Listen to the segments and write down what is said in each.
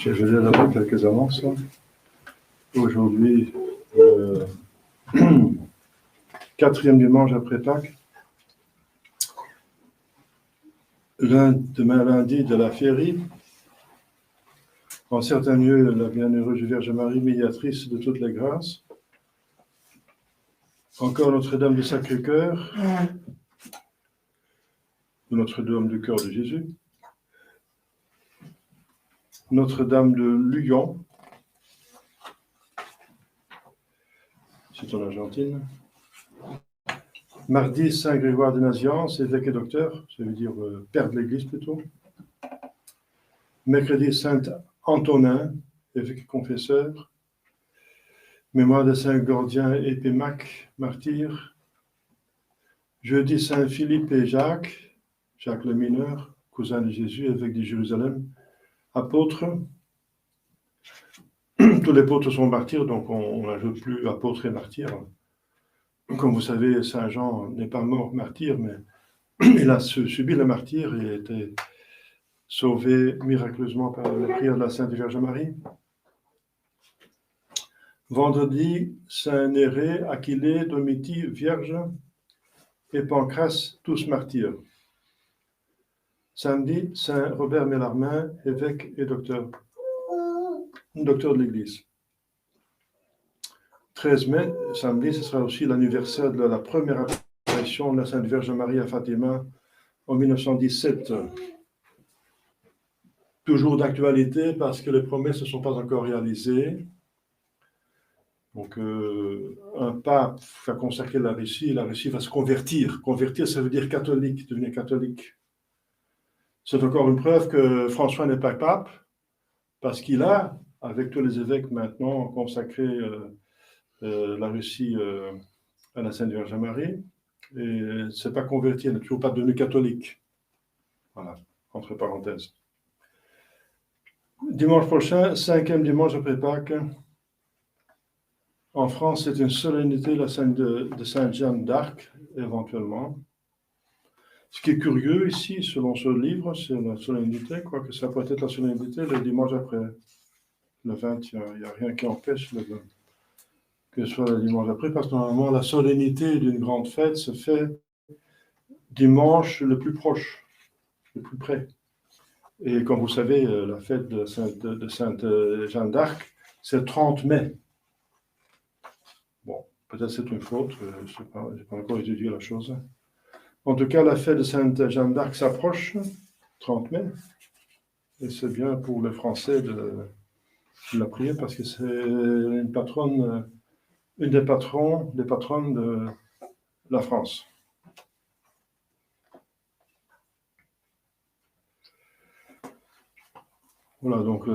Je vais d'abord quelques annonces. Aujourd'hui, le quatrième dimanche après Pâques, demain lundi de la féerie, en certains lieux, la Bienheureuse Vierge Marie, médiatrice de toutes les grâces. Encore Notre-Dame du Sacré-Cœur, Notre-Dame du Cœur de Jésus. Notre-Dame de Lyon, c'est en Argentine. Mardi, Saint Grégoire de Nazianze, évêque et docteur, ça veut dire père de l'Église plutôt. Mercredi, Saint Antonin, évêque et confesseur. Mémoire de Saint Gordien et Pémaque, martyr. Jeudi, Saint Philippe et Jacques, Jacques le mineur, cousin de Jésus, évêque de Jérusalem, apôtre. Tous les apôtres sont martyrs, donc on n'ajoute plus apôtres et martyrs. Comme vous savez, Saint Jean n'est pas mort martyr, mais il a subi le martyr et a été sauvé miraculeusement par la prière de la Sainte Vierge Marie. Vendredi, Saint Nérée, Aquilée, Domitie, Vierge et Pancrace, tous martyrs. Samedi, Saint Robert Bellarmin, évêque et docteur de l'Église. 13 mai, samedi, ce sera aussi l'anniversaire de la première apparition de la Sainte Vierge Marie à Fatima en 1917. Toujours d'actualité parce que les promesses ne sont pas encore réalisées. Donc, un pape va consacrer la Russie va se convertir. Convertir, ça veut dire catholique, devenir catholique. C'est encore une preuve que François n'est pas pape, parce qu'il a, avec tous les évêques maintenant, consacré la Russie à la Sainte Vierge Marie, et ne s'est pas converti, elle n'est toujours pas devenue catholique. Voilà, entre parenthèses. Dimanche prochain, 5e dimanche après Pâques, en France, c'est une solennité de Sainte Jeanne d'Arc, éventuellement. Ce qui est curieux ici, selon ce livre, c'est la solennité, quoique ça peut être la solennité le dimanche après. Le 20, il n'y a rien qui empêche que ce soit le dimanche après, parce que normalement, la solennité d'une grande fête se fait dimanche le plus proche, le plus près. Et comme vous savez, la fête de Sainte Jeanne d'Arc, c'est le 30 mai. Bon, peut-être c'est une faute, je n'ai pas encore étudié la chose. En tout cas, la fête de Sainte Jeanne d'Arc s'approche, 30 mai, et c'est bien pour les Français de la prier parce que c'est une des patronnes de la France. Voilà, donc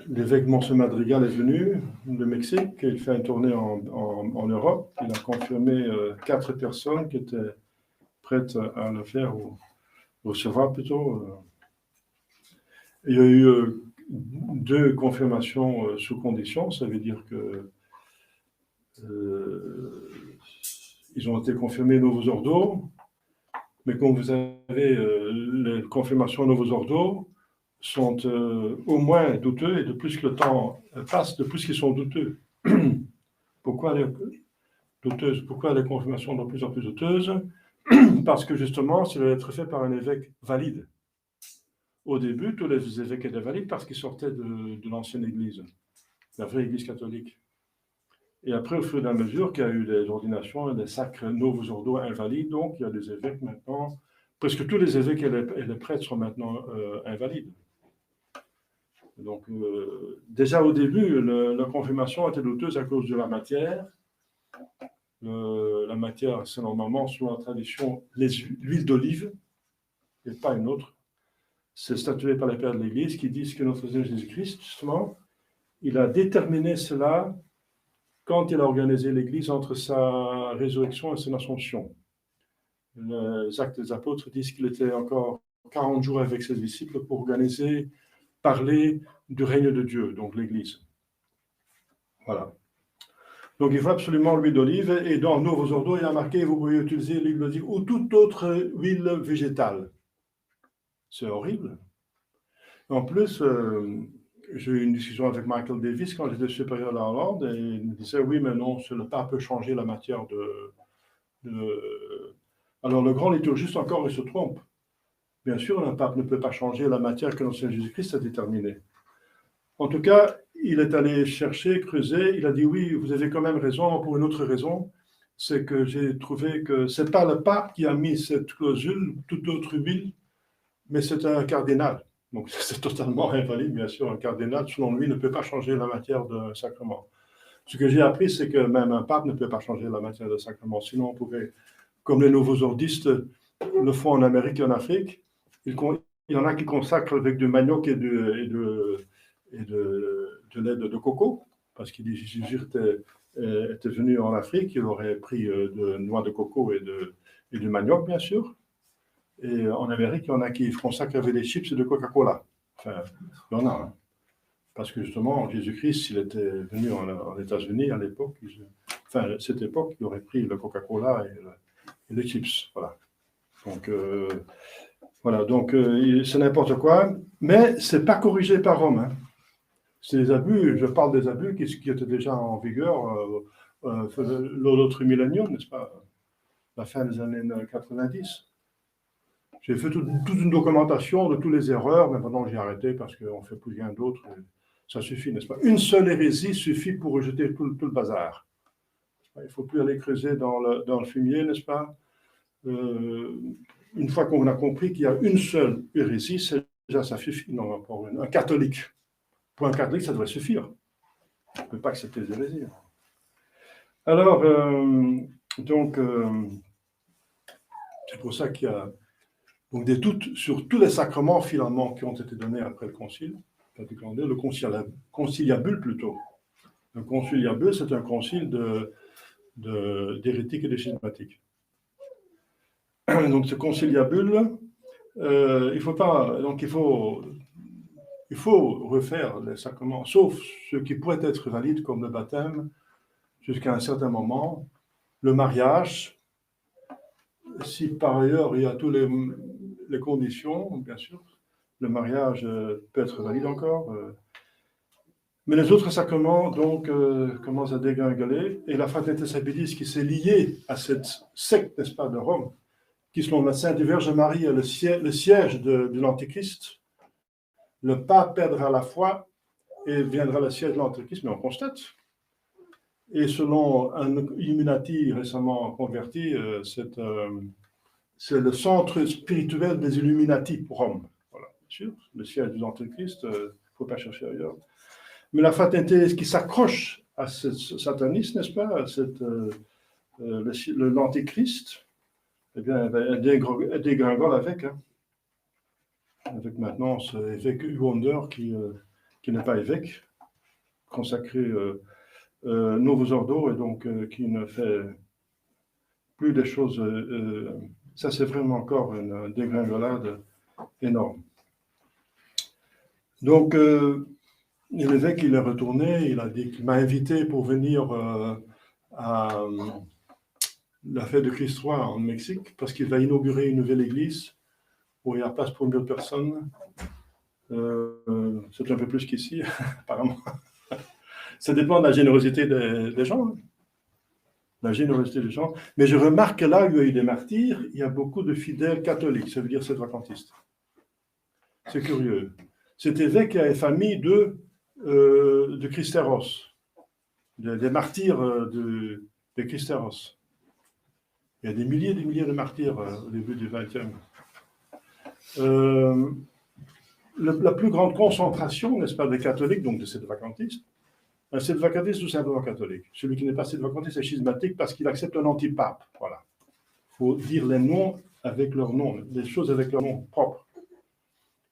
l'évêque Monse Madrigal est venu de Mexique, il fait une tournée en Europe, il a confirmé 4 personnes qui étaient prêtes à le faire ou recevoir plutôt. Il y a eu 2 confirmations sous condition, ça veut dire que ils ont été confirmés nouveaux ordos, mais comme vous savez, les confirmations nouveaux ordos sont au moins douteux, et de plus que le temps passe, de plus qu'ils sont douteux. Pourquoi les confirmations sont de plus en plus douteuses? Parce que justement, ça doit être fait par un évêque valide. Au début, tous les évêques étaient valides parce qu'ils sortaient de l'ancienne Église, la vraie Église catholique. Et après, au fur et à mesure qu'il y a eu des ordinations, des sacres novos ordo invalides, donc il y a des évêques maintenant, presque tous les évêques et les prêtres sont maintenant invalides. Donc, déjà au début, la confirmation était douteuse à cause de la matière. La matière, c'est normalement, selon la tradition, l'huile d'olive, et pas une autre. C'est statué par les pères de l'Église qui disent que notre Seigneur Jésus-Christ, justement, il a déterminé cela quand il a organisé l'Église entre sa résurrection et son ascension. Les Actes des Apôtres disent qu'il était encore 40 jours avec ses disciples pour parler du règne de Dieu, donc l'Église. Voilà. Donc il faut absolument l'huile d'olive, et dans Novos Ordo, il y a marqué, vous pouvez utiliser l'huile d'olive ou toute autre huile végétale. C'est horrible. En plus, j'ai eu une discussion avec Michael Davis quand j'étais supérieur à la Hollande, et il me disait, oui, mais non, le pape peut changer la matière de... Alors, le grand liturgiste, encore, il se trompe. Bien sûr, un pape ne peut pas changer la matière que notre Seigneur Jésus-Christ a déterminée. En tout cas, il est allé chercher, creuser, il a dit, oui, vous avez quand même raison, pour une autre raison, c'est que j'ai trouvé que ce n'est pas le pape qui a mis cette clausule, toute autre huile, mais c'est un cardinal. Donc c'est totalement invalide, bien sûr. Un cardinal, selon lui, ne peut pas changer la matière d'un sacrement. Ce que j'ai appris, c'est que même un pape ne peut pas changer la matière d'un sacrement. Sinon, on pourrait, comme les nouveaux ordistes le font en Amérique et en Afrique, il y en a qui consacrent avec du manioc et de lait de coco, parce qu'il dit que Jésus était venu en Afrique, il aurait pris de noix de coco et du manioc, bien sûr. Et en Amérique, il y en a qui consacrent avec des chips et de Coca-Cola. Enfin, il y en a. Hein. Parce que justement, Jésus-Christ, s'il était venu en États-Unis à l'époque, enfin, à cette époque, il aurait pris le Coca-Cola et les chips. Voilà. Donc, voilà. Donc, c'est n'importe quoi. Mais ce n'est pas corrigé par Rome. Hein. C'est des abus, je parle des abus qui étaient déjà en vigueur l'autre millénium, n'est-ce pas? La fin des années 90. J'ai fait toute une documentation de toutes les erreurs, mais maintenant j'ai arrêté parce qu'on ne fait plus rien d'autre. Ça suffit, n'est-ce pas? Une seule hérésie suffit pour rejeter tout le bazar. Il ne faut plus aller creuser dans le fumier, n'est-ce pas? Une fois qu'on a compris qu'il y a une seule hérésie, déjà ça suffit. Non, pour un catholique. Pour un catholique, ça devrait suffire. On ne peut pas accepter les hérésies. Alors, donc, c'est pour ça qu'il y a donc des doutes sur tous les sacrements finalement qui ont été donnés après le concile, le conciliabule plutôt. Le conciliabule, c'est un concile d'hérétiques et de schismatiques. Donc ce conciliabule, il faut refaire les sacrements, sauf ceux qui pourraient être valides comme le baptême jusqu'à un certain moment, le mariage, si par ailleurs il y a toutes les conditions, bien sûr, le mariage peut être valide encore. Mais les autres sacrements, donc, commencent à dégringoler. Et la Fraternité Sapientis, qui s'est liée à cette secte, n'est-ce pas, de Rome, qui, selon la Sainte Vierge Marie, est le siège de l'Antéchrist, le pape perdra la foi et viendra le siège de l'Antéchrist, mais on constate. Et selon un Illuminati récemment converti, c'est le centre spirituel des Illuminati pour Rome. Voilà, bien sûr, le siège de l'Antéchrist, il ne faut pas chercher ailleurs. Mais la fraternité qui s'accroche à ce satanisme, n'est-ce pas, l'antéchrist, eh bien, elle dégringole avec. Hein. Avec maintenant ce évêque Wonder qui n'est pas évêque, consacré Novus Ordo, et donc qui ne fait plus des choses. Ça, c'est vraiment encore une dégringolade énorme. Donc, l'évêque, il est retourné, il a dit qu'il m'a invité pour venir à la fête de Christ roi en Mexique, parce qu'il va inaugurer une nouvelle église où il y a place pour 1000 personnes. C'est un peu plus qu'ici, apparemment. Ça dépend de la générosité des gens. Hein. La générosité des gens. Mais je remarque que là où il y a eu des martyrs, il y a beaucoup de fidèles catholiques, ça veut dire septvacantistes. C'est curieux. Cet évêque a une famille de Christéros, des martyrs de Christéros. Il y a des milliers et des milliers de martyrs au début du XXe. La plus grande concentration, n'est-ce pas, des catholiques, donc de septvacantistes, un septvacantiste tout simplement catholique. Celui qui n'est pas septvacantiste est schismatique parce qu'il accepte un antipape. Voilà. Il faut dire les noms avec leur nom, les choses avec leur nom propre.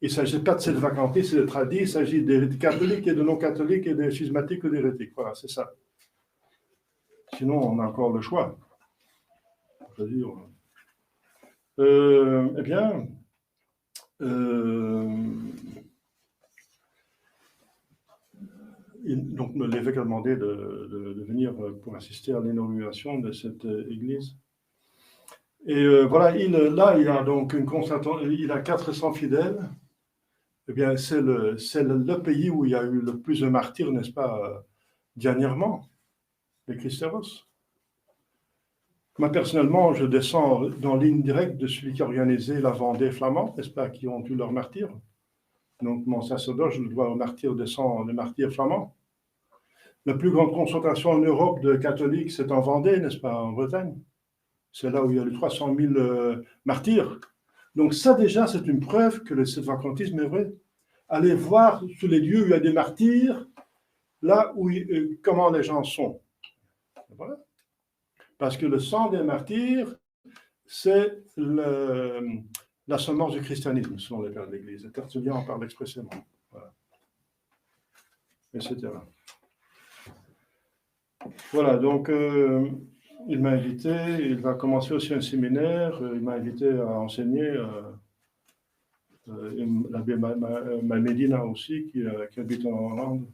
Il ne s'agit pas de septvacantistes et de tradis, il s'agit des catholiques et de non-catholiques et des schismatiques ou d'hérétiques. Voilà, c'est ça. Sinon, on a encore le choix. C'est-à-dire, eh bien, donc l'évêque a demandé de venir pour assister à l'inauguration de cette église. Et voilà, là, il a donc il a 400 fidèles. Eh bien, c'est le pays où il y a eu le plus de martyrs, n'est-ce pas, dernièrement, les Christéros. Moi, personnellement, je descends dans ligne directe de celui qui a organisé la Vendée flamande, n'est-ce pas, qui ont eu leur martyr. Donc, mon sacerdoce, je le dois aux martyrs des martyrs flamands. La plus grande concentration en Europe de catholiques, c'est en Vendée, n'est-ce pas, en Bretagne. C'est là où il y a les 300 000 martyrs. Donc ça, déjà, c'est une preuve que le sédvacantisme est vrai. Allez voir sur les lieux où il y a des martyrs, là où comment les gens sont. Voilà. Parce que le sang des martyrs, c'est la semence du christianisme, selon les pères de l'Église. Tertullien en parle expressément. Voilà. Etc. Voilà, donc il m'a invité, il va commencer aussi un séminaire, il m'a invité à enseigner, l'abbé Medina aussi, qui habite en Hollande.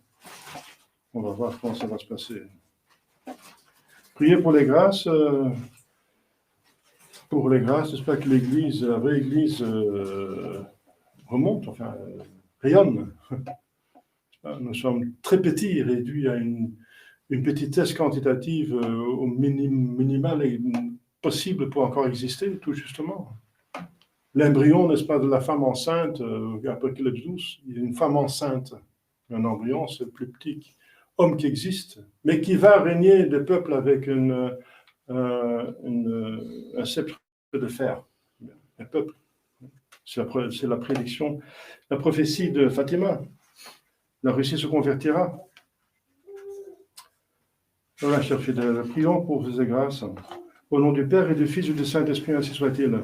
On va voir comment ça va se passer. Priez pour les grâces, j'espère que l'Église, la vraie Église, remonte, enfin, rayonne. Nous sommes très petits, réduits à une petitesse quantitative au minimal et possible pour encore exister, tout justement. L'embryon, n'est-ce pas, de la femme enceinte, Apocalypse 12, il y a une femme enceinte. Un embryon, c'est le plus petit homme qui existe, mais qui va régner des peuples avec un sceptre de fer. Un peuple. C'est la prédiction, la prophétie de Fatima. La Russie se convertira. Voilà, chers fidèles, prions pour ces grâces. Au nom du Père et du Fils et du Saint-Esprit, ainsi soit-il.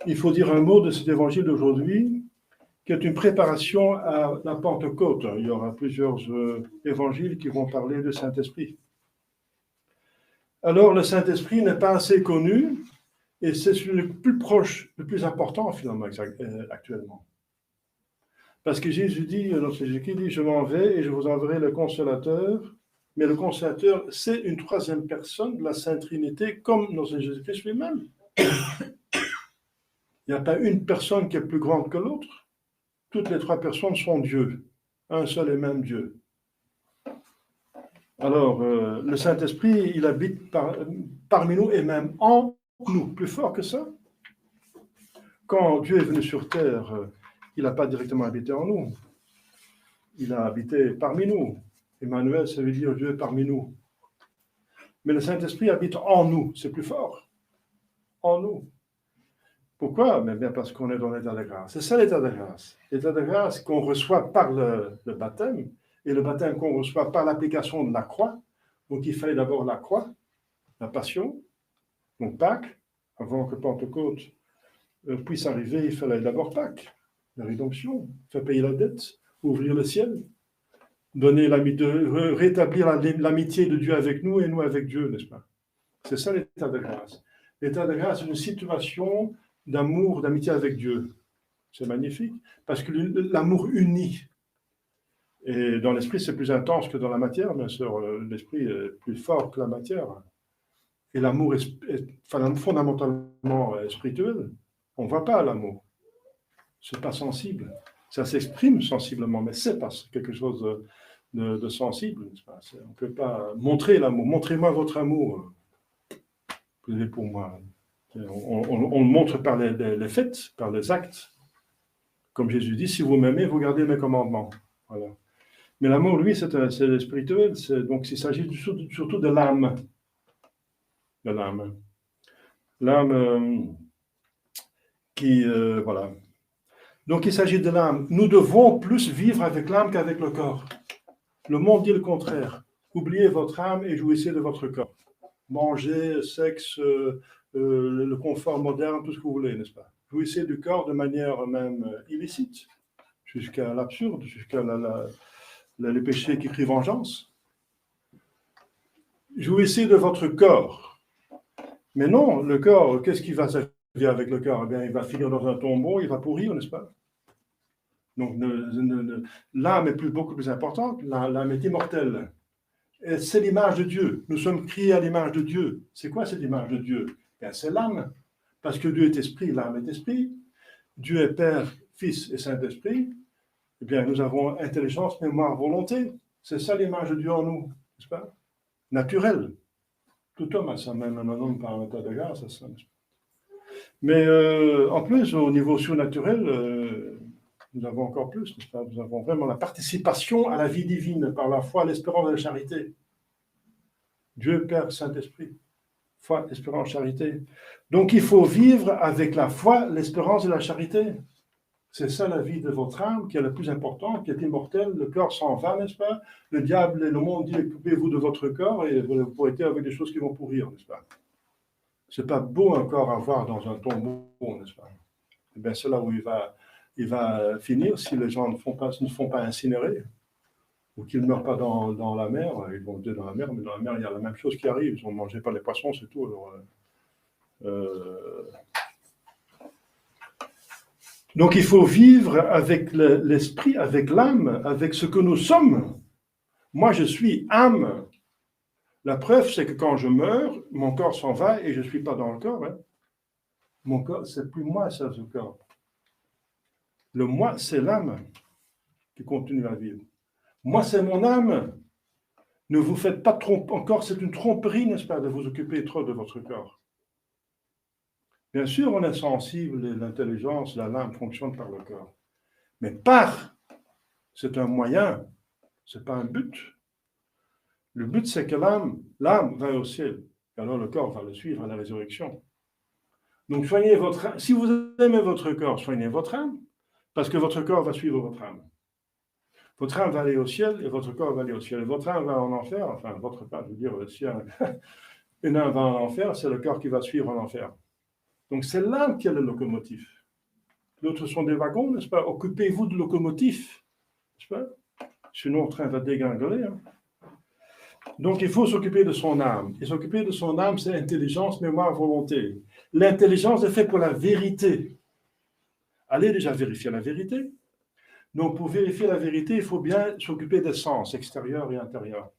Il faut dire un mot de cet évangile d'aujourd'hui, qui est une préparation à la Pentecôte. Il y aura plusieurs évangiles qui vont parler du Saint-Esprit. Alors, le Saint-Esprit n'est pas assez connu, et c'est le plus proche, le plus important, finalement, actuellement. Parce que Jésus dit, notre Jésus dit, je m'en vais et je vous enverrai le Consolateur. Mais le Consolateur, c'est une troisième personne de la Sainte Trinité, comme notre Jésus-Christ lui-même. Il n'y a pas une personne qui est plus grande que l'autre. Toutes les trois personnes sont Dieu, un seul et même Dieu. Alors, le Saint-Esprit, il habite parmi nous et même en nous, plus fort que ça. Quand Dieu est venu sur terre, il n'a pas directement habité en nous. Il a habité parmi nous. Emmanuel, ça veut dire Dieu est parmi nous. Mais le Saint-Esprit habite en nous, c'est plus fort. En nous. Pourquoi? Mais bien parce qu'on est dans l'état de grâce. C'est ça l'état de grâce. L'état de grâce qu'on reçoit par le baptême, et le baptême qu'on reçoit par l'application de la croix. Donc il fallait d'abord la croix, la passion, donc Pâques, avant que Pentecôte puisse arriver, il fallait d'abord Pâques, la rédemption, faire payer la dette, ouvrir le ciel, rétablir l'amitié de Dieu avec nous et nous avec Dieu, n'est-ce pas? C'est ça l'état de grâce. L'état de grâce est une situation d'amour, d'amitié avec Dieu. C'est magnifique, parce que l'amour unit. Et dans l'esprit, c'est plus intense que dans la matière, bien sûr. L'esprit est plus fort que la matière. Et l'amour est fondamentalement spirituel. On ne voit pas l'amour. Ce n'est pas sensible. Ça s'exprime sensiblement, mais ce n'est pas quelque chose de sensible. On ne peut pas montrer l'amour. Montrez-moi votre amour. Vous avez pour moi. On le montre par les faits, par les actes. Comme Jésus dit, si vous m'aimez, vous gardez mes commandements. Voilà. Mais l'amour, lui, c'est spirituel. Donc, il s'agit surtout de l'âme. De l'âme. L'âme qui... voilà. Donc, il s'agit de l'âme. Nous devons plus vivre avec l'âme qu'avec le corps. Le monde dit le contraire. Oubliez votre âme et jouissez de votre corps. Manger, sexe, le confort moderne, tout ce que vous voulez, n'est-ce pas? Jouissez du corps de manière même illicite, jusqu'à l'absurde, jusqu'à les péchés qui crient vengeance. Jouissez de votre corps. Mais non, le corps, qu'est-ce qui va s'arriver avec le corps? Eh bien, il va finir dans un tombeau, il va pourrir, n'est-ce pas? Donc, l'âme est beaucoup plus importante, l'âme est immortelle. Et c'est l'image de Dieu. Nous sommes créés à l'image de Dieu. C'est quoi cette image de Dieu? Bien, c'est l'âme. Parce que Dieu est esprit, l'âme est esprit. Dieu est Père, Fils et Saint-Esprit, eh bien, nous avons intelligence, mémoire, volonté. C'est ça l'image de Dieu en nous, n'est-ce pas? Naturel. Tout homme a ça, même un homme par un état de grâce, à ça. Mais en plus, au niveau surnaturel, nous avons encore plus, n'est-ce pas? Nous avons vraiment la participation à la vie divine par la foi, l'espérance et la charité. Dieu, Père, Saint-Esprit. Foi, espérance, charité. Donc, il faut vivre avec la foi, l'espérance et la charité. C'est ça la vie de votre âme qui est la plus importante, qui est immortelle. Le corps s'en va, n'est-ce pas? Le diable et le monde dit occupez-vous de votre corps et vous pourrez être avec des choses qui vont pourrir, n'est-ce pas? C'est pas beau un corps à voir dans un tombeau, n'est-ce pas? Eh bien, c'est là où il va finir si les gens ne font pas incinérer ou qu'ils ne meurent pas dans la mer. Ils vont jeter dans la mer, mais dans la mer, il y a la même chose qui arrive. Ils ne mangeaient pas les poissons, c'est tout. Alors, donc, il faut vivre avec l'esprit, avec l'âme, avec ce que nous sommes. Moi, je suis âme. La preuve, c'est que quand je meurs, mon corps s'en va et je ne suis pas dans le corps. Hein. Mon corps, c'est plus moi, c'est le corps. Le moi, c'est l'âme qui continue à vivre. Moi, c'est mon âme. Ne vous faites pas tromper. Encore, c'est une tromperie, n'est-ce pas, de vous occuper trop de votre corps. Bien sûr, on est sensible, l'intelligence, l'âme fonctionne par le corps. Mais c'est un moyen, ce n'est pas un but. Le but, c'est que l'âme va au ciel. Et alors le corps va le suivre à la résurrection. Donc, soignez votre âme. Si vous aimez votre corps, soignez votre âme, parce que votre corps va suivre votre âme. Votre âme va aller au ciel et votre corps va aller au ciel. Et votre âme va en enfer, enfin, votre part, je veux dire, si une âme va en enfer, c'est le corps qui va suivre en enfer. Donc, c'est l'âme qui est le locomotif. L'autre sont des wagons, n'est-ce pas? Occupez-vous de locomotif, n'est-ce pas? Sinon, le train va dégringoler. Hein. Donc, il faut s'occuper de son âme. Et s'occuper de son âme, c'est intelligence, mémoire, volonté. L'intelligence est faite pour la vérité. Allez déjà vérifier la vérité. Donc, pour vérifier la vérité, il faut bien s'occuper des sens, extérieurs et intérieurs.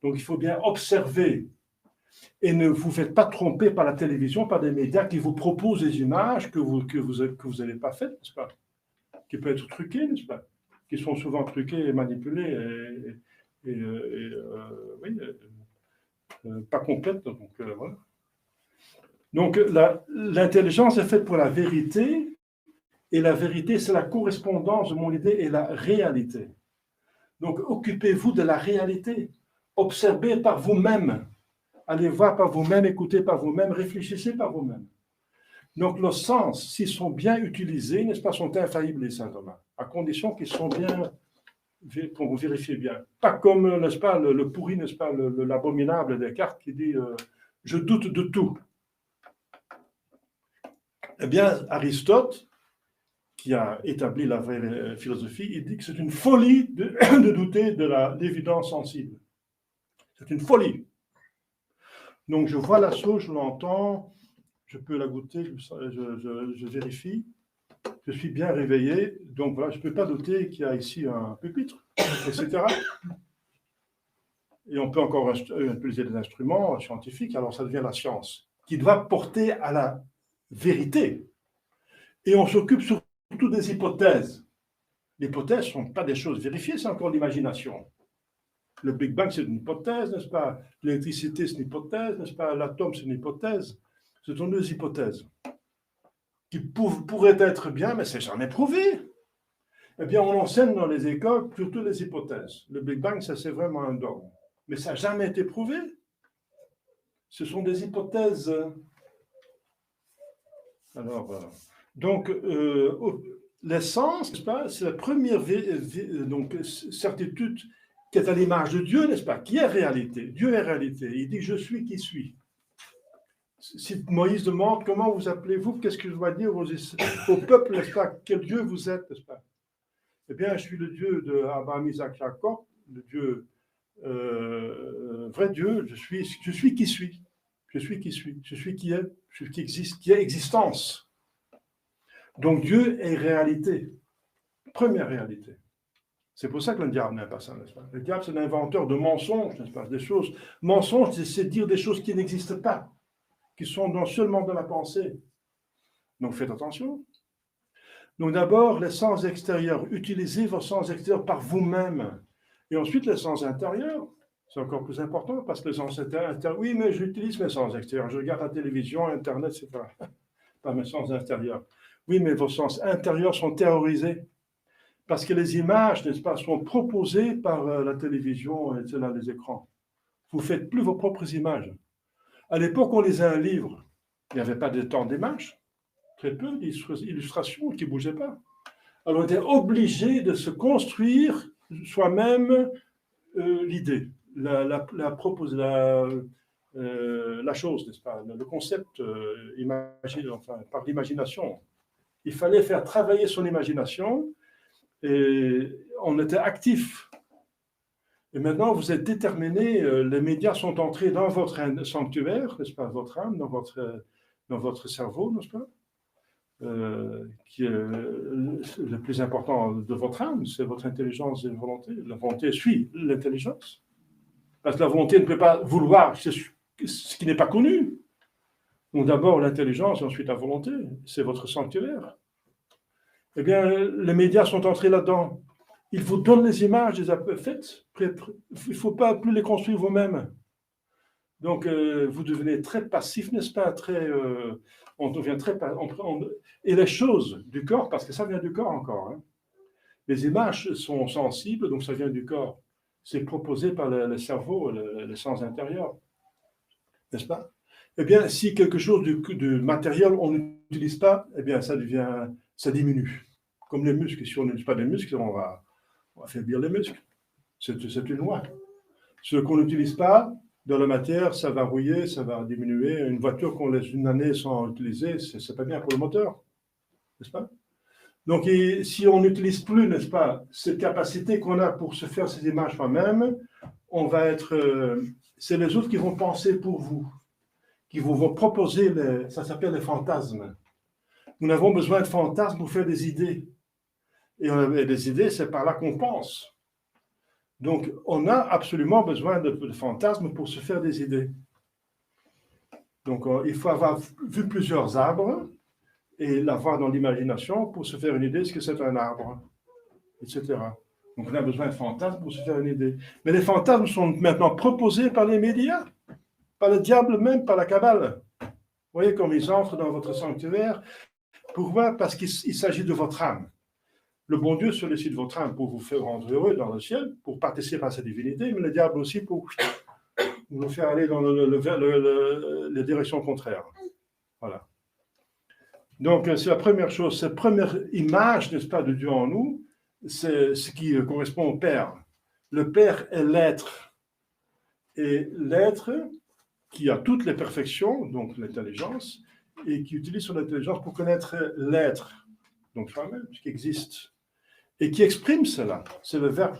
Donc, il faut bien observer. Et ne vous faites pas tromper par la télévision, par des médias qui vous proposent des images que vous n'avez pas faites, n'est-ce pas? Qui peuvent être truquées, n'est-ce pas? Qui sont souvent truquées et manipulées pas complètes. Donc, voilà. Donc, l'intelligence est faite pour la vérité, et la vérité, c'est la correspondance de mon idée et la réalité. Donc, occupez-vous de la réalité. Observez par vous-même. Allez voir par vous-même, écoutez par vous-même, réfléchissez par vous-même. Donc, nos sens, s'ils sont bien utilisés, n'est-ce pas, sont infaillibles, les saint Thomas, à condition qu'ils sont bien, pour vous vérifier bien. Pas comme, n'est-ce pas, le pourri, n'est-ce pas, l'abominable Descartes qui dit je doute de tout. Eh bien, Aristote, qui a établi la vraie philosophie, il dit que c'est une folie de douter de l'évidence sensible. C'est une folie. Donc, je vois la chose, je l'entends, je peux la goûter, je vérifie, je suis bien réveillé, donc voilà, je ne peux pas douter qu'il y a ici un pupitre, etc. Et on peut encore utiliser des instruments scientifiques, alors ça devient la science, qui doit porter à la vérité. Et on s'occupe surtout des hypothèses. Les hypothèses ne sont pas des choses vérifiées, c'est encore l'imagination. Le Big Bang, c'est une hypothèse, n'est-ce pas? L'électricité, c'est une hypothèse, n'est-ce pas? L'atome, c'est une hypothèse. Ce sont deux hypothèses qui pourraient être bien, mais c'est jamais prouvé. Eh bien, on enseigne dans les écoles surtout les hypothèses. Le Big Bang, ça, c'est vraiment un dogme. Mais ça n'a jamais été prouvé. Ce sont des hypothèses. Alors, donc, l'essence, n'est-ce pas? C'est la première certitude qui est à l'image de Dieu, n'est-ce pas? Qui est réalité? Dieu est réalité. Il dit, je suis qui suis. Si Moïse demande, comment vous appelez-vous? Qu'est-ce que je dois dire au peuple, n'est-ce pas? Quel Dieu vous êtes, n'est-ce pas? Eh bien, je suis le Dieu d'Abraham, Isaac, Jacob, le Dieu, vrai Dieu, je suis qui suis. Je suis qui suis. Je suis qui est. Je suis qui existe, qui est existence. Donc, Dieu est réalité. Première réalité. C'est pour ça que le diable n'aime pas ça, n'est-ce pas? Le diable, c'est l'inventeur de mensonges, n'est-ce pas? Des choses. Mensonges, c'est dire des choses qui n'existent pas, qui sont seulement dans la pensée. Donc, faites attention. Donc d'abord, les sens extérieurs. Utilisez vos sens extérieurs par vous-même. Et ensuite, les sens intérieurs. C'est encore plus important parce que les sens intérieurs, oui, mais j'utilise mes sens extérieurs. Je regarde la télévision, Internet, c'est pas mes sens intérieurs. Oui, mais vos sens intérieurs sont terrorisés. Parce que les images, n'est-ce pas, sont proposées par la télévision et les écrans. Vous ne faites plus vos propres images. À l'époque, on lisait un livre. Il n'y avait pas de temps d'image. Très peu d'illustrations qui ne bougeaient pas. Alors, on était obligé de se construire soi-même l'idée, la chose, n'est-ce pas, le concept enfin, par l'imagination. Il fallait faire travailler son imagination et on était actif. Et maintenant, vous êtes déterminé, les médias sont entrés dans votre sanctuaire, n'est-ce pas, votre âme, dans votre cerveau, n'est-ce pas, qui est le plus important de votre âme, c'est votre intelligence et volonté. La volonté suit l'intelligence. Parce que la volonté ne peut pas vouloir ce qui n'est pas connu. Donc d'abord l'intelligence et ensuite la volonté, c'est votre sanctuaire. Eh bien, les médias sont entrés là-dedans. Ils vous donnent les images déjà faites. Il ne faut pas plus les construire vous-même. Donc, vous devenez très passif, n'est-ce pas? On devient très... et les choses du corps, parce que ça vient du corps encore. Hein. Les images sont sensibles, donc ça vient du corps. C'est proposé par le cerveau, le sens intérieur. N'est-ce pas? Eh bien, si quelque chose de matériel, on n'utilise pas, eh bien, ça diminue. Comme les muscles. Si on n'utilise pas les muscles, on va affaiblir les muscles. C'est une loi. Ce qu'on n'utilise pas, dans la matière, ça va rouiller, ça va diminuer. Une voiture qu'on laisse une année sans utiliser, c'est pas bien pour le moteur, n'est-ce pas? Donc, si on n'utilise plus, n'est-ce pas, cette capacité qu'on a pour se faire ces images soi-même, on va être... c'est les autres qui vont penser pour vous, qui vont proposer, ça s'appelle les fantasmes. Nous avons besoin de fantasmes pour faire des idées. Et des idées, c'est par là qu'on pense. Donc, on a absolument besoin de fantasmes pour se faire des idées. Donc, il faut avoir vu plusieurs arbres et l'avoir dans l'imagination pour se faire une idée de ce que c'est un arbre, etc. Donc, on a besoin de fantasmes pour se faire une idée. Mais les fantasmes sont maintenant proposés par les médias, par le diable même, par la Kabbale. Vous voyez comme ils entrent dans votre sanctuaire. Pourquoi? Parce qu'il s'agit de votre âme. Le bon Dieu sollicite votre âme pour vous faire rendre heureux dans le ciel, pour participer à sa divinité, mais le diable aussi pour vous faire aller dans les directions contraires. Voilà. Donc, c'est la première chose, cette première image, n'est-ce pas, de Dieu en nous, c'est ce qui correspond au Père. Le Père est l'être. Et l'être qui a toutes les perfections, donc l'intelligence, et qui utilise son intelligence pour connaître l'être, donc soi-même, ce qui existe. Et qui exprime cela, c'est le verbe.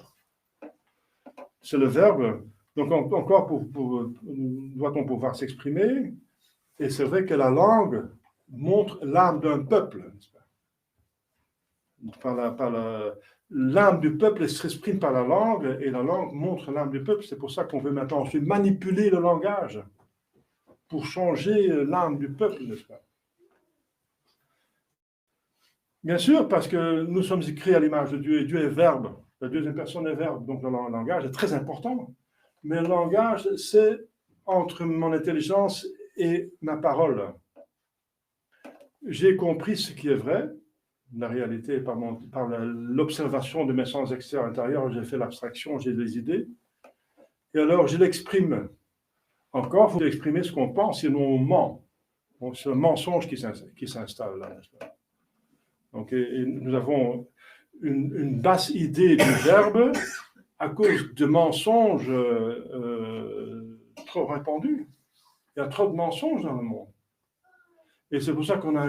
C'est le verbe. Donc encore, doit-on pouvoir s'exprimer? Et c'est vrai que la langue montre l'âme d'un peuple. L'âme du peuple s'exprime par la langue, et la langue montre l'âme du peuple. C'est pour ça qu'on veut maintenant ensuite manipuler le langage pour changer l'âme du peuple, n'est-ce pas? Bien sûr, parce que nous sommes créés à l'image de Dieu, et Dieu est verbe. La deuxième personne est verbe, donc le langage est très important. Mais le langage, c'est entre mon intelligence et ma parole. J'ai compris ce qui est vrai, la réalité par l'observation de mes sens extérieurs intérieurs, j'ai fait l'abstraction, j'ai des idées, et alors je l'exprime. Encore, il faut exprimer ce qu'on pense, sinon on ment. Donc, c'est le mensonge qui s'installe là, n'est-ce pas? Donc, et nous avons une basse idée du verbe à cause de mensonges trop répandus. Il y a trop de mensonges dans le monde. Et c'est pour ça qu'on a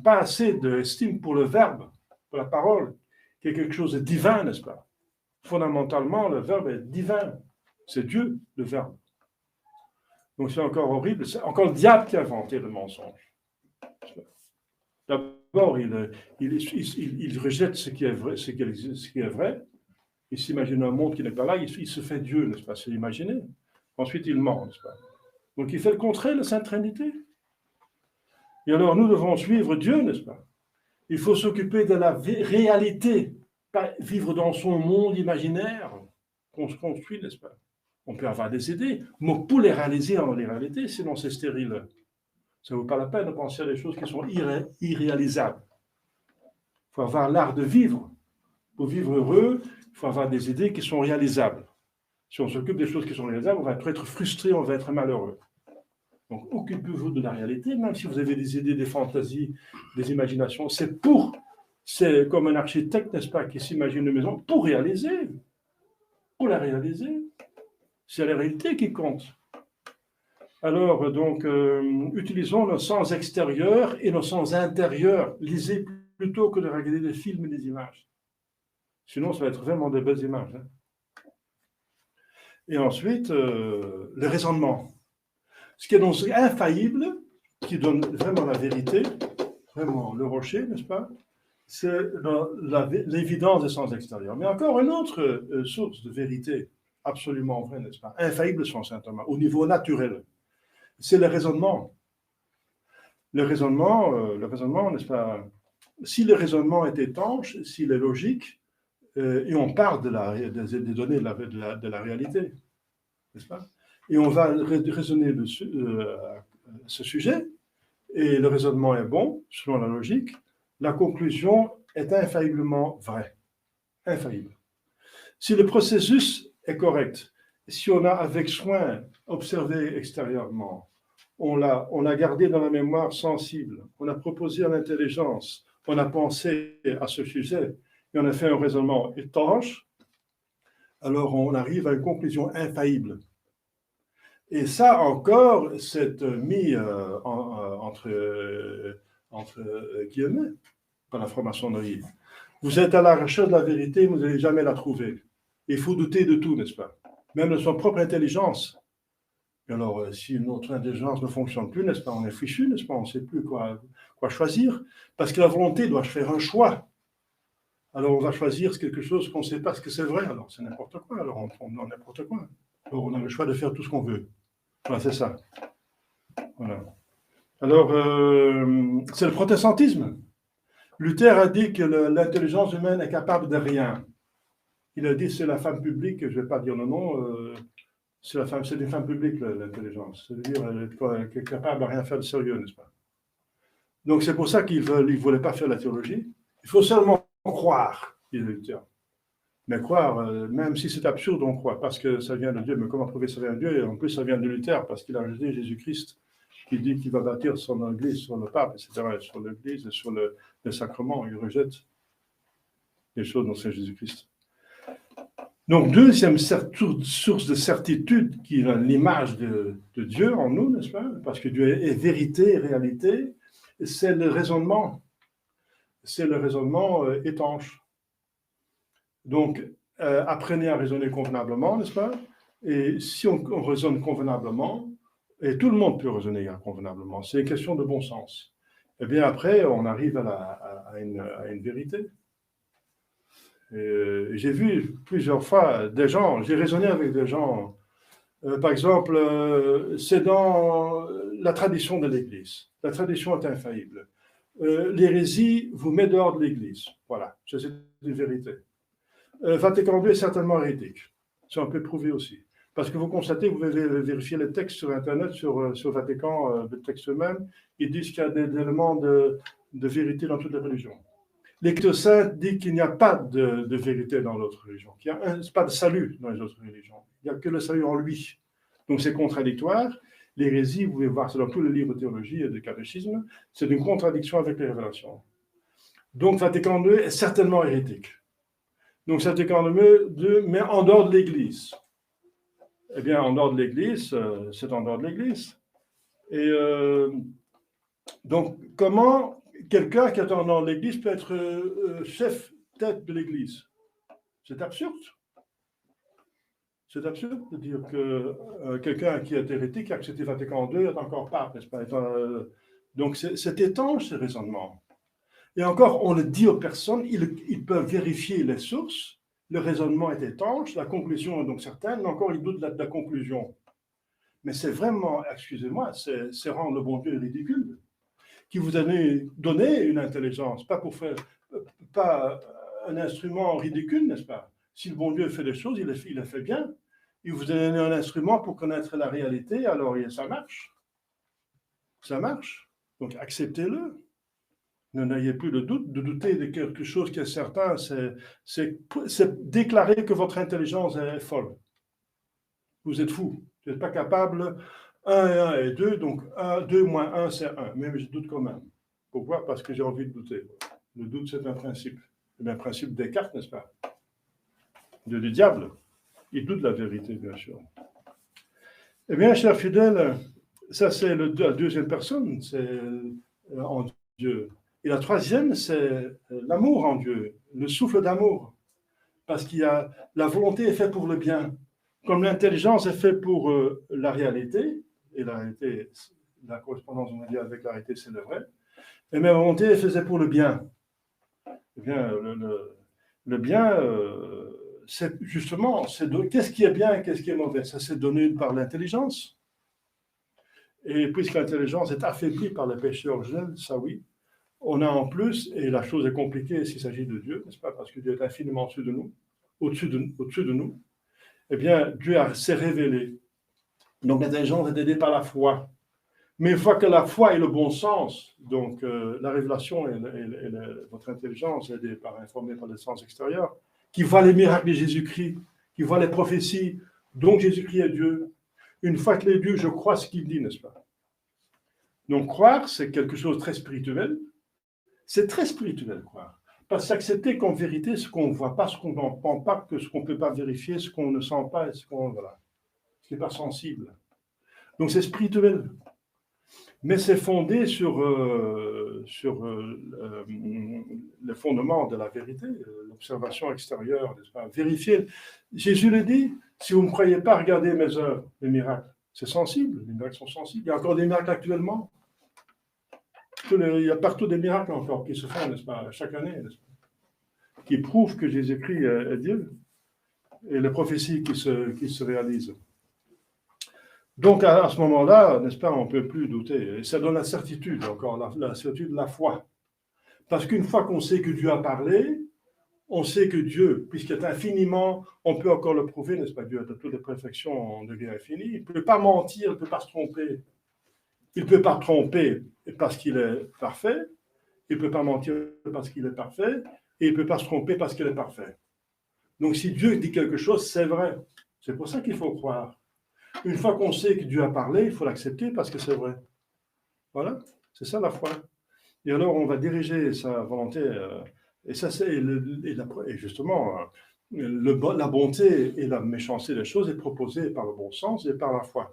pas assez d'estime pour le verbe, pour la parole, qui est quelque chose de divin, n'est-ce pas? Fondamentalement, le verbe est divin. C'est Dieu, le verbe. Donc c'est encore horrible. C'est encore le diable qui a inventé le mensonge. D'abord, il rejette ce qui est vrai. Il s'imagine un monde qui n'est pas là. Il se fait Dieu, n'est-ce pas? C'est imaginer. Ensuite, il ment, n'est-ce pas? Donc, il fait le contraire de la Sainte Trinité. Et alors, nous devons suivre Dieu, n'est-ce pas? Il faut s'occuper de la réalité, pas vivre dans son monde imaginaire qu'on se construit, n'est-ce pas? On peut avoir des idées, mais pour les réaliser en réalité, sinon c'est stérile. Ça ne vaut pas la peine de penser à des choses qui sont irréalisables. Il faut avoir l'art de vivre. Pour vivre heureux, il faut avoir des idées qui sont réalisables. Si on s'occupe des choses qui sont réalisables, on va être frustré, on va être malheureux. Donc, occupez-vous de la réalité, même si vous avez des idées, des fantasies, des imaginations. C'est comme un architecte, n'est-ce pas, qui s'imagine une maison pour réaliser. Pour la réaliser. C'est la réalité qui compte. Alors, donc, utilisons nos sens extérieurs et nos sens intérieurs. Lisez plutôt que de regarder des films et des images. Sinon, ça va être vraiment des belles images. Hein. Et ensuite, le raisonnement. Ce qui est donc infaillible, qui donne vraiment la vérité, vraiment le rocher, n'est-ce pas? C'est l'évidence des sens extérieurs. Mais encore une autre source de vérité, absolument vraie, n'est-ce pas? Infaillible selon saint Thomas, au niveau naturel. C'est le raisonnement. Le raisonnement, n'est-ce pas? Si le raisonnement est étanche, s'il est logique, et on part des données de la réalité, n'est-ce pas? Et on va raisonner ce sujet, et le raisonnement est bon, selon la logique, la conclusion est infailliblement vraie. Infaillible. Si le processus est correct, si on a avec soin observé extérieurement, on l'a gardé dans la mémoire sensible, on a proposé à l'intelligence, on a pensé à ce sujet, et on a fait un raisonnement étanche, alors on arrive à une conclusion infaillible. Et ça encore, c'est mis entre guillemets par la franc-maçonnerie. Vous êtes à la recherche de la vérité, vous n'allez jamais la trouver. Il faut douter de tout, n'est-ce pas? Même de son propre intelligence. Et alors, si notre intelligence ne fonctionne plus, n'est-ce pas? On est fichu, n'est-ce pas? On ne sait plus quoi choisir. Parce que la volonté doit faire un choix. Alors, on va choisir quelque chose qu'on ne sait pas ce que c'est vrai. Alors, c'est n'importe quoi. Alors, on tombe dans n'importe quoi. Alors, on a le choix de faire tout ce qu'on veut. Voilà, c'est ça. Voilà. Alors, c'est le protestantisme. Luther a dit que l'intelligence humaine est capable de rien. Il a dit c'est la femme publique, je ne vais pas dire le nom, c'est une femme publique l'intelligence. C'est-à-dire qu'elle est capable de rien faire de sérieux, n'est-ce pas? Donc c'est pour ça qu'il ne voulait pas faire la théologie. Il faut seulement croire, dit Luther. Mais croire, même si c'est absurde, on croit, parce que ça vient de Dieu. Mais comment prouver que ça vient de Dieu? Et en plus, ça vient de Luther, parce qu'il a rejeté Jésus-Christ, qui dit qu'il va bâtir son église sur le pape, etc., sur l'église, sur le sacrement. Il rejette les choses dont c'est Jésus-Christ. Donc, deuxième source de certitude qui est l'image de Dieu en nous, n'est-ce pas? Parce que Dieu est vérité, réalité, c'est le raisonnement. C'est le raisonnement étanche. Donc, apprenez à raisonner convenablement, n'est-ce pas? Et si on raisonne convenablement, et tout le monde peut raisonner convenablement, c'est une question de bon sens. Et bien après, on arrive à une vérité. J'ai vu plusieurs fois des gens, j'ai raisonné avec des gens, par exemple, c'est dans la tradition de l'Église. La tradition est infaillible. L'hérésie vous met dehors de l'Église. Voilà, c'est une vérité. Vatican II est certainement hérétique. C'est un peu prouvé aussi. Parce que vous constatez, vous pouvez vérifier les textes sur Internet, sur Vatican, le texte même, ils disent qu'il y a des éléments de vérité dans toutes les religions. L'Écriture sainte dit qu'il n'y a pas de vérité dans l'autre religion, qu'il n'y a pas de salut dans les autres religions. Il n'y a que le salut en lui. Donc c'est contradictoire. L'hérésie, vous pouvez voir, c'est dans tous les livres de théologie et de catéchisme, c'est une contradiction avec les révélations. Donc Vatican II est certainement hérétique. Donc Vatican II, mais en dehors de l'Église. Eh bien, en dehors de l'Église, c'est en dehors de l'Église. Et donc, comment quelqu'un qui est en dehors de l'Église peut être chef, tête de l'Église? C'est absurde. C'est absurde de dire que quelqu'un qui est hérétique, qui a accepté Vatican II, est encore pape, n'est-ce pas? Donc, c'est étanche, ce raisonnement. Et encore, on le dit aux personnes, ils peuvent vérifier les sources, le raisonnement est étanche, la conclusion est donc certaine, mais encore, ils doutent de la conclusion. Mais c'est vraiment, excusez-moi, c'est rendre le bon Dieu ridicule. qui vous a donné une intelligence, pas un instrument ridicule, n'est-ce pas? Si le bon Dieu fait des choses, il les fait bien. Il vous a donné un instrument pour connaître la réalité, alors ça marche. Ça marche. Donc acceptez-le. Ne n'ayez plus de doute. De douter de quelque chose qui est certain, c'est déclarer que votre intelligence est folle. Vous êtes fou. Vous n'êtes pas capable. 1 et 1 est 2, donc 2 moins 1, c'est 1. Mais je doute quand même. Pourquoi? Parce que j'ai envie de douter. Le doute, c'est un principe. C'est un principe de Descartes, n'est-ce pas? Du diable. Il doute de la vérité, bien sûr. Eh bien, chers fidèles, ça c'est la deuxième personne, c'est en Dieu. Et la troisième, c'est l'amour en Dieu, le souffle d'amour. Parce qu'il y a la volonté est faite pour le bien. Comme l'intelligence est faite pour la réalité, et la réalité, la correspondance, on va dire, avec la réalité, c'est le vrai, et ma volonté est faite pour le bien. Eh bien, le bien, c'est justement, qu'est-ce qui est bien et qu'est-ce qui est mauvais? Ça, c'est donné par l'intelligence. Et puisque l'intelligence est affaiblie par le péché originel, ça oui, on a en plus, et la chose est compliquée s'il s'agit de Dieu, n'est-ce pas? Parce que Dieu est infiniment au-dessus de nous, au-dessus de nous. Eh bien, Dieu s'est révélé. Donc l'intelligence est aidée par la foi. Mais une fois que la foi est le bon sens, donc la révélation et votre intelligence est aidée informée par le sens extérieur, qui voit les miracles de Jésus-Christ, qui voit les prophéties, donc Jésus-Christ est Dieu. Une fois qu'il est Dieu, je crois ce qu'il dit, n'est-ce pas? Donc croire, c'est quelque chose de très spirituel. C'est très spirituel, croire. Parce qu'accepter qu'en vérité, ce qu'on ne voit pas, ce qu'on n'entend pas, que ce qu'on ne peut pas vérifier, ce qu'on ne sent pas, et ce qui n'est pas sensible. Donc c'est spirituel. Mais c'est fondé sur le fondement de la vérité, l'observation extérieure, n'est-ce pas? Vérifier. Jésus le dit, si vous ne me croyez pas, regardez mes œuvres, les miracles. C'est sensible, les miracles sont sensibles. Il y a encore des miracles actuellement. Il y a partout des miracles encore qui se font, n'est-ce pas, chaque année, n'est-ce pas, qui prouvent que Jésus-Christ est Dieu, et les prophéties qui se réalisent. Donc, à ce moment-là, n'est-ce pas, on ne peut plus douter. Et ça donne la certitude, encore, la certitude de la foi. Parce qu'une fois qu'on sait que Dieu a parlé, on sait que Dieu, puisqu'il est infiniment, on peut encore le prouver, n'est-ce pas, Dieu a toutes les perfections en degré infini, il ne peut pas mentir, il ne peut pas se tromper. Il ne peut pas tromper parce qu'il est parfait, il ne peut pas mentir parce qu'il est parfait, et il ne peut pas se tromper parce qu'il est parfait. Donc, si Dieu dit quelque chose, c'est vrai. C'est pour ça qu'il faut croire. Une fois qu'on sait que Dieu a parlé, il faut l'accepter parce que c'est vrai. Voilà, c'est ça la foi. Et alors, on va diriger sa volonté. Et ça, et justement, la bonté et la méchanceté des choses est proposée par le bon sens et par la foi.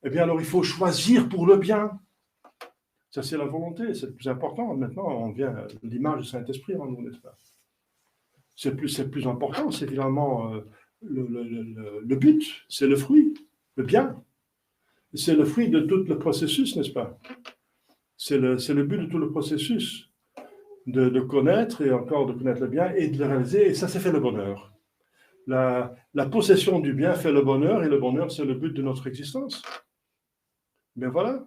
Eh bien, alors, il faut choisir pour le bien. Ça, c'est la volonté, c'est le plus important. Maintenant, on vient à l'image du Saint-Esprit en nous, n'est-ce pas? C'est plus important, c'est finalement le but, c'est le fruit, le bien. C'est le fruit de tout le processus, n'est-ce pas? C'est le but de tout le processus, de connaître et encore de connaître le bien et de le réaliser, et ça fait le bonheur. La possession du bien fait le bonheur, et le bonheur, c'est le but de notre existence. Bien voilà.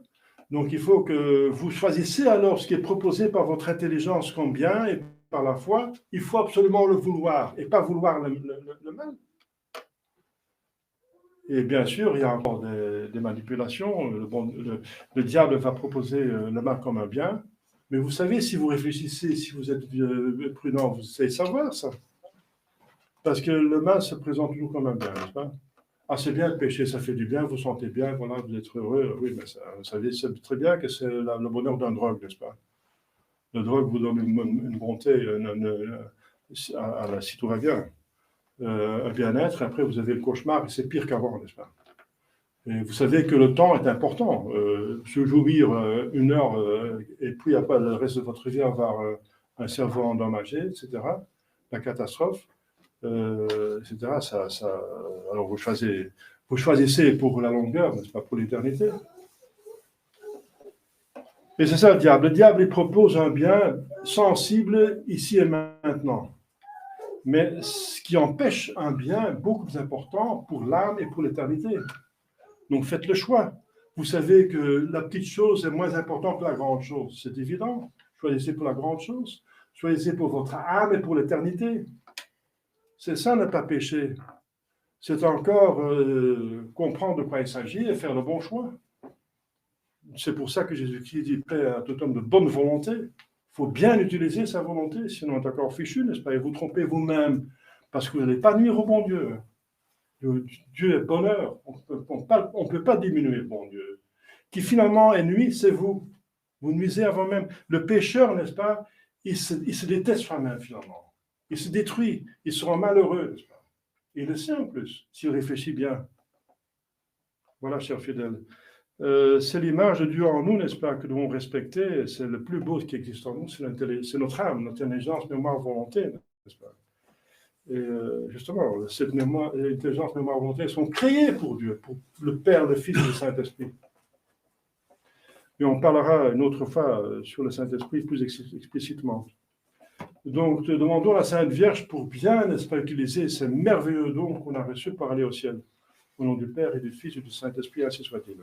Donc il faut que vous choisissez alors ce qui est proposé par votre intelligence comme bien et par la foi. Il faut absolument le vouloir et pas vouloir le mal. Et bien sûr, il y a encore des manipulations. Le diable va proposer le mal comme un bien. Mais vous savez, si vous réfléchissez, si vous êtes prudent, vous savez savoir ça. Parce que le mal se présente toujours comme un bien, n'est-ce pas? Ah, c'est bien le péché, ça fait du bien, vous sentez bien, voilà, vous êtes heureux. Oui, mais vous savez très bien que c'est le bonheur d'un drogue, n'est-ce pas? Le drogue vous donne une bonté, si tout va bien, un bien-être. Après, vous avez le cauchemar, et c'est pire qu'avant, n'est-ce pas? Et vous savez que le temps est important. Se jouir 1 heure, et puis après, le reste de votre vie, avoir un cerveau endommagé, etc., la catastrophe. Etc. Alors vous choisissez pour la longueur, n'est-ce pas, pour l'éternité. Et c'est ça le diable. Le diable, il propose un bien sensible ici et maintenant. Mais ce qui empêche un bien beaucoup plus important pour l'âme et pour l'éternité. Donc faites le choix. Vous savez que la petite chose est moins importante que la grande chose. C'est évident. Choisissez pour la grande chose. Choisissez pour votre âme et pour l'éternité. C'est ça, ne pas pécher. C'est encore comprendre de quoi il s'agit et faire le bon choix. C'est pour ça que Jésus-Christ dit prêt à tout homme de bonne volonté. Il faut bien utiliser sa volonté, sinon on est encore fichu, n'est-ce pas? Et vous trompez vous-même, parce que vous n'allez pas nuire au bon Dieu. Dieu est bonheur. On ne peut pas diminuer le bon Dieu. Qui finalement est nuit, c'est vous. Vous nuisez à vous-même. Le pécheur, n'est-ce pas, il se déteste soi-même finalement. Il se détruit. Il sera malheureux, n'est-ce pas? Il le sait en plus, s'il réfléchit bien. Voilà, chers fidèles. C'est l'image de Dieu en nous, n'est-ce pas, que nous devons respecter. C'est le plus beau qui existe en nous, c'est notre âme, notre intelligence, mémoire, volonté, n'est-ce pas? Et justement, cette intelligence, mémoire, volonté sont créées pour Dieu, pour le Père, le Fils et le Saint-Esprit. Et on parlera une autre fois sur le Saint-Esprit plus explicitement. Donc, demandons à la Sainte Vierge pour bien, n'est-ce pas, utiliser ces merveilleux dons qu'on a reçus pour aller au ciel. Au nom du Père et du Fils et du Saint-Esprit, ainsi soit-il.